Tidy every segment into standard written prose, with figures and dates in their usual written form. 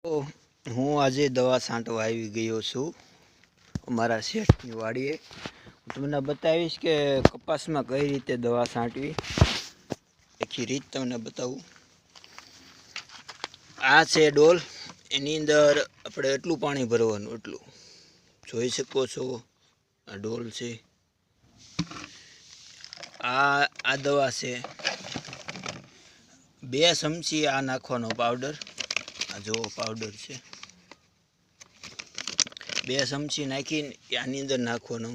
તો હું આજે દવા છાંટવા આવી ગયો છું અમારા શેઠની વાડીએ. હું તમને બતાવીશ કે કપાસમાં કઈ રીતે દવા છાંટવી, આખી રીત તમને બતાવું. આ છે ડોલ, એની અંદર આપણે એટલું પાણી ભરવાનું, એટલું જોઈ શકો છો. આ ડોલ છે, આ દવા છે. 2 ચમચી આ નાખવાનો પાવડર. આ જો પાવડર છે, 2 ચમચી નાખીને આની અંદર નાખવાનો.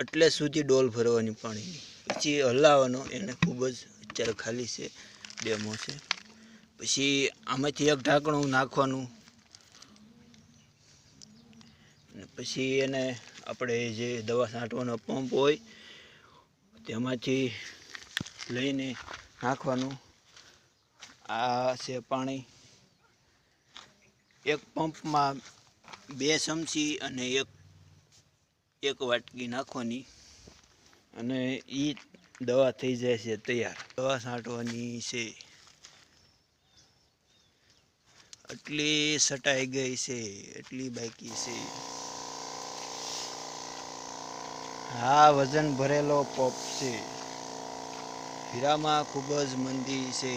એટલે સુધી ડોલ ભરવાની પાણીની, પછી હલાવવાનો એને ખૂબ જ. અત્યારે ખાલી છે, ડેમો છે. પછી આમાંથી એક ઢાંકણું નાખવાનું. પછી એને આપણે જે દવા છાંટવાનો પંપ હોય તેમાંથી લઈને નાખવાનું. આ છે પાણી. એક પંપમાં 2 ચમચી અને એક વાટકી નાખવાની, અને એ દવા થઈ જાય છે તૈયાર. દવા છાંટવાની છે, એટલી છટાઈ ગઈ છે, એટલી બાકી છે. આ વજન ભરેલો પંપ છે. હીરામાં ખૂબ જ મંદી છે.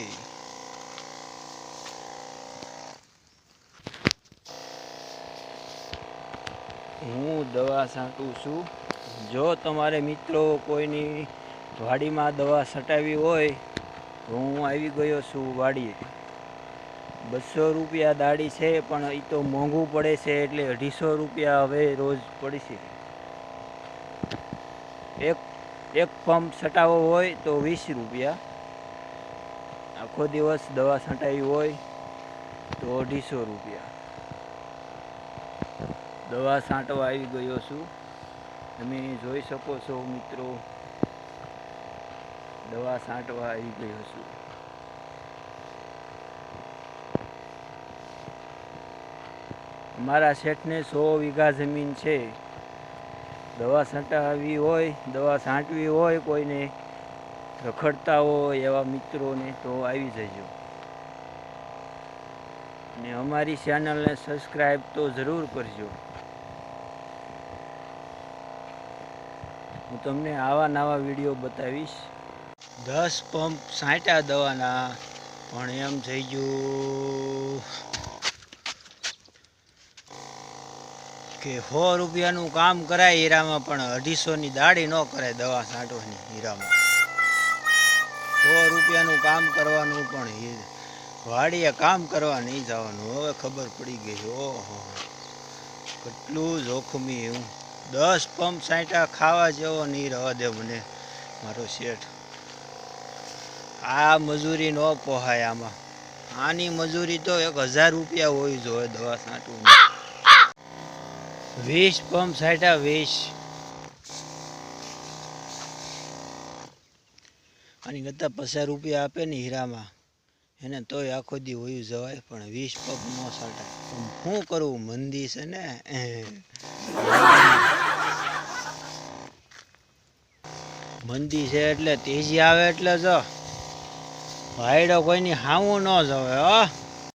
હું દવા છાંટું છું. જો તમારે મિત્રો કોઈની વાડીમાં દવા છટાવી હોય તો હું આવી ગયો છું વાડીએ. 200 રૂપિયા દાડી છે, પણ એ તો મોંઘું પડે છે, એટલે 250 રૂપિયા હવે રોજ પડશે. એક પંપ છટાવો હોય તો 20 રૂપિયા. આખો દિવસ દવા છટાવી હોય તો 250 રૂપિયા. દવા છાંટવા આવી ગયો છું, તમે જોઈ શકો છો મિત્રો. દવા છાંટવા આવી ગયો છું. અમારા શેઠને 100 વીઘા જમીન છે. દવા છાંટવી હોય, દવા છાંટવી હોય કોઈને, રખડતા હોય એવા મિત્રોને તો આવી જજો. અને અમારી ચેનલને સબસ્ક્રાઈબ તો જરૂર કરજો. હું તમને આવા નવા વિડીયો બતાવીશ. 10 પંપ છાંટ્યા દવાના, પણ એમ થઈ ગયું કે 100 રૂપિયાનું કામ કરાય હીરામાં, પણ 250ની દાડી ન કરાય દવા છાંટવાની હીરામાં. 100 રૂપિયાનું કામ કરવાનું, પણ વાડીએ કામ કરવા નહીં જવાનું. હવે ખબર પડી ગઈ. ઓહો, કેટલું જોખમી. હું 10 પંપ છાંટ્યા, ખાવા જેવો નહીં રહેવા દે મને મારો શેઠ. આ મજૂરી ન પોહાય આમાં. આની મજૂરી તો 1000 રૂપિયા હોવી જોઈએ દવા છાંટવું. 20 પંપ છાંટ્યા, 20. આની કરતાં 50 રૂપિયા આપે ને હીરામાં એને તોય આખો દી હોયું જવાય, પણ 20 પંપ ન છાંટાય. શું કરવું, મંદી છે ને. મંદી છે એટલે તેજી આવે એટલે જો ભાઈડો કોઈની હાવું ન જવાય.